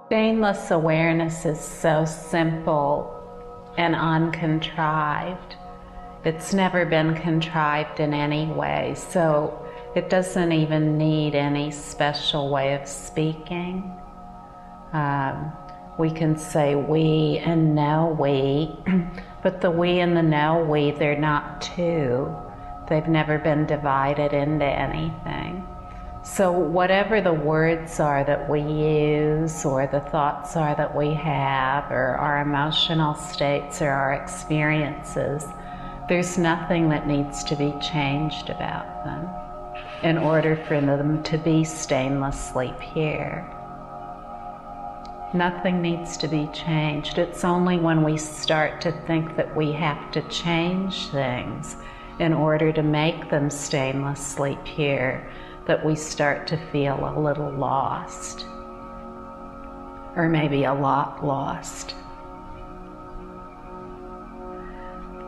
Stainless awareness is so simple and uncontrived. It's never been contrived in any way, so it doesn't even need any special way of speaking. We can say we and no we, but the we and the no we, they're not two. They've never been divided into anything. So whatever the words are that we use, or the thoughts are that we have, or our emotional states or our experiences, there's nothing that needs to be changed about them in order for them to be stainlessly pure. Nothing needs to be changed. It's only when we start to think that we have to change things in order to make them stainlessly pure that we start to feel a little lost, or maybe a lot lost.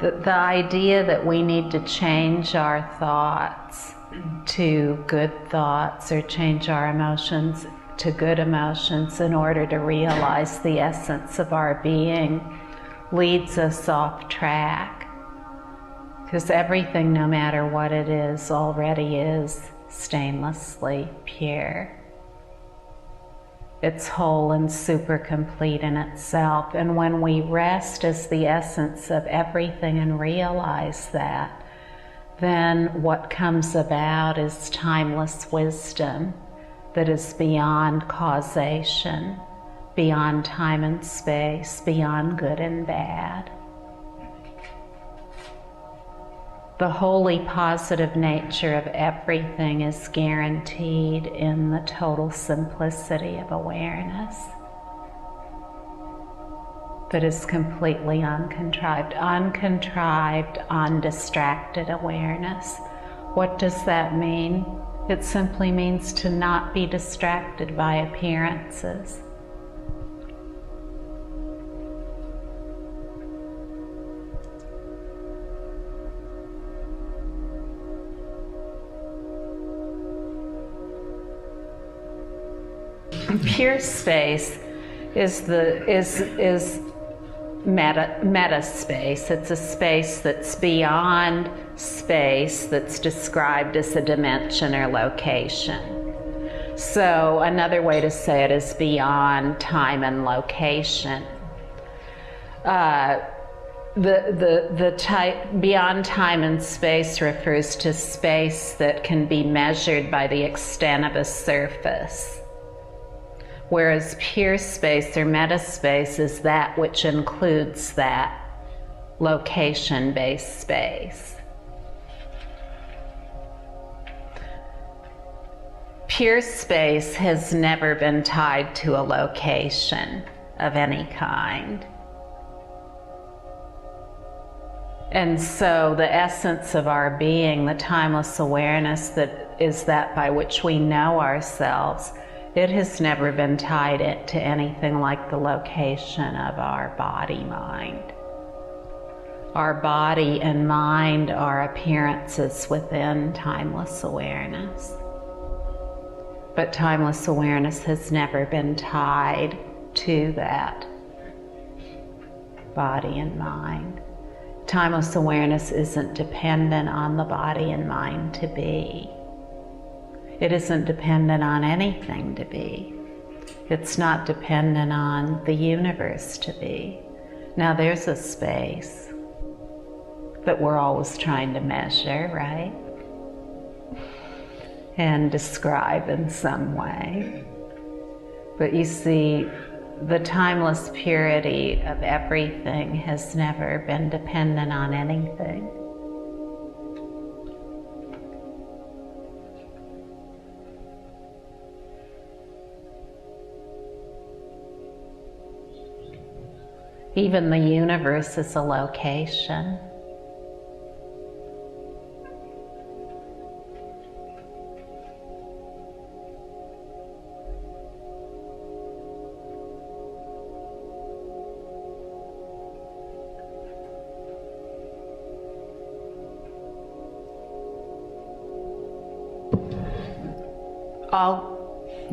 The idea that we need to change our thoughts to good thoughts, or change our emotions to good emotions in order to realize the essence of our being, leads us off track. Because everything, no matter what it is, already is stainlessly pure. It's whole and super complete in itself. And when we rest as the essence of everything and realize that, then what comes about is timeless wisdom that is beyond causation, beyond time and space, beyond good and bad. The wholly positive nature of everything is guaranteed in the total simplicity of awareness that is completely uncontrived, undistracted awareness. What does that mean? It simply means to not be distracted by appearances. Pure space is meta space. It's a space that's beyond space, that's described as a dimension or location. So another way to say it is beyond time and location. The type beyond time and space refers to space that can be measured by the extent of a surface, whereas pure space or metaspace is that which includes that location-based space. Pure space has never been tied to a location of any kind. And so the essence of our being, the timeless awareness that is that by which we know ourselves, it has never been tied to anything like the location of our body-mind. Our body and mind are appearances within timeless awareness. But timeless awareness has never been tied to that body and mind. Timeless awareness isn't dependent on the body and mind to be. It isn't dependent on anything to be. It's not dependent on the universe to be. Now there's a space that we're always trying to measure, right? And describe in some way. But you see, the timeless purity of everything has never been dependent on anything. Even the universe is a location.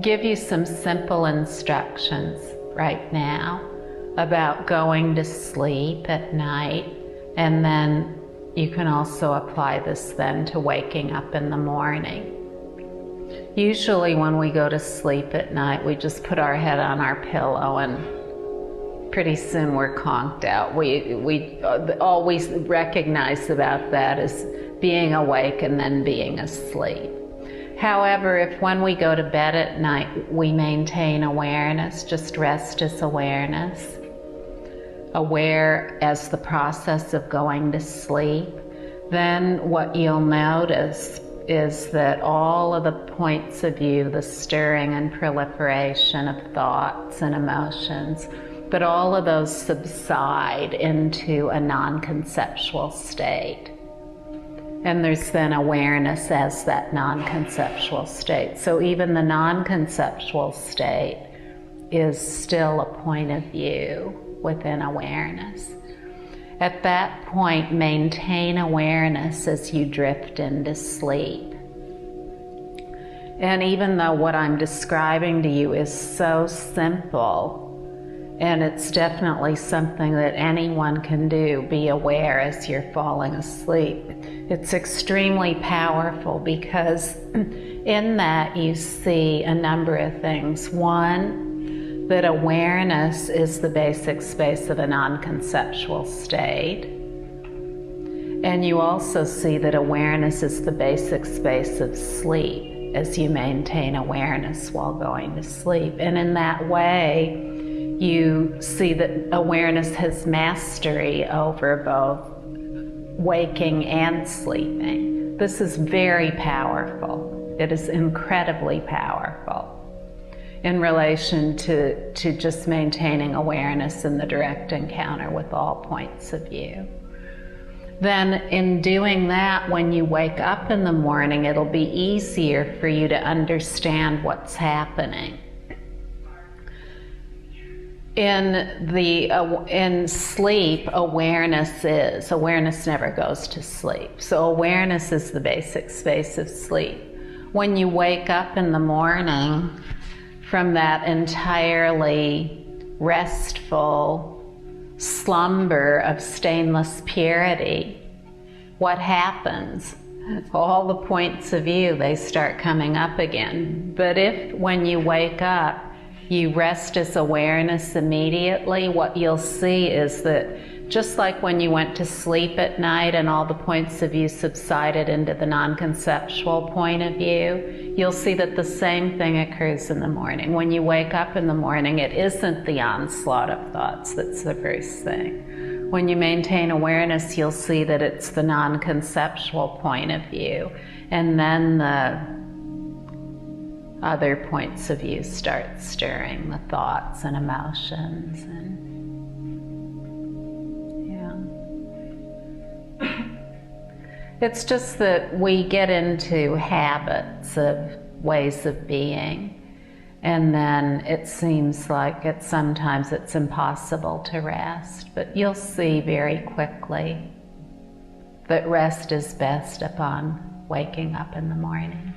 give you some simple instructions right now about going to sleep at night, and then you can also apply this then to waking up in the morning. Usually when we go to sleep at night, we just put our head on our pillow and pretty soon we're conked out. We always recognize about that as being awake and then being asleep. However, if when we go to bed at night, we maintain awareness, just rest as awareness, aware as the process of going to sleep, then what you'll notice is that all of the points of view, the stirring and proliferation of thoughts and emotions, but all of those subside into a non-conceptual state. And there's then awareness as that non-conceptual state. So even the non-conceptual state is still a point of view within awareness. At that point, maintain awareness as you drift into sleep. And even though what I'm describing to you is so simple, and it's definitely something that anyone can do, be aware as you're falling asleep, it's extremely powerful because in that you see a number of things. One, that awareness is the basic space of a non-conceptual state. And you also see that awareness is the basic space of sleep as you maintain awareness while going to sleep. And in that way, you see that awareness has mastery over both waking and sleeping. This is very powerful. It is incredibly powerful in relation to just maintaining awareness in the direct encounter with all points of view. Then in doing that, when you wake up in the morning, it'll be easier for you to understand what's happening. In sleep, awareness never goes to sleep. So awareness is the basic space of sleep. When you wake up in the morning from that entirely restful slumber of stainless purity, what happens? All the points of view, they start coming up again. But if when you wake up, you rest as awareness immediately, what you'll see is that just like when you went to sleep at night and all the points of view subsided into the non-conceptual point of view, you'll see that the same thing occurs in the morning. When you wake up in the morning, it isn't the onslaught of thoughts that's the first thing. When you maintain awareness, you'll see that it's the non-conceptual point of view, and then the other points of view start stirring, the thoughts and emotions, and it's just that we get into habits of ways of being, and then it seems like sometimes it's impossible to rest. But you'll see very quickly that rest is best upon waking up in the morning.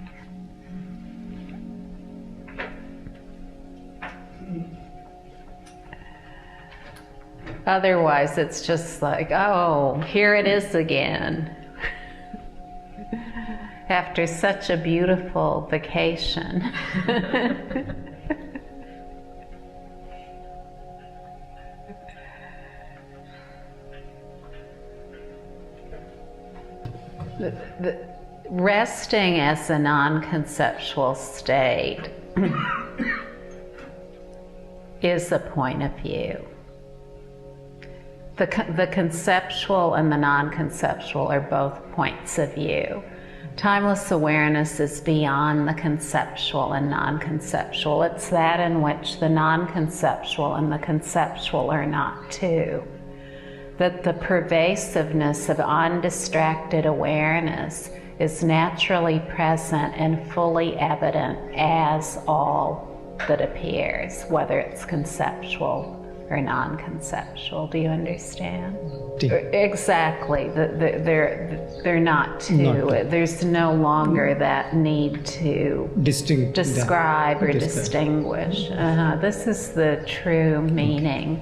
Otherwise, it's just like, oh, here it is again. After such a beautiful vacation. The resting as a non-conceptual state is a point of view. The conceptual and the non-conceptual are both points of view. Timeless awareness is beyond the conceptual and non-conceptual. It's that in which the non-conceptual and the conceptual are not two. That the pervasiveness of undistracted awareness is naturally present and fully evident as all that appears, whether it's conceptual or non-conceptual. Do you understand? Deep. Exactly. They're not two. There's no longer that need to describe or distinguish. This is the true meaning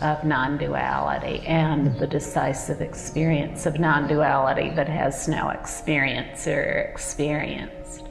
of non-duality and the decisive experience of non-duality that has no experience or experienced.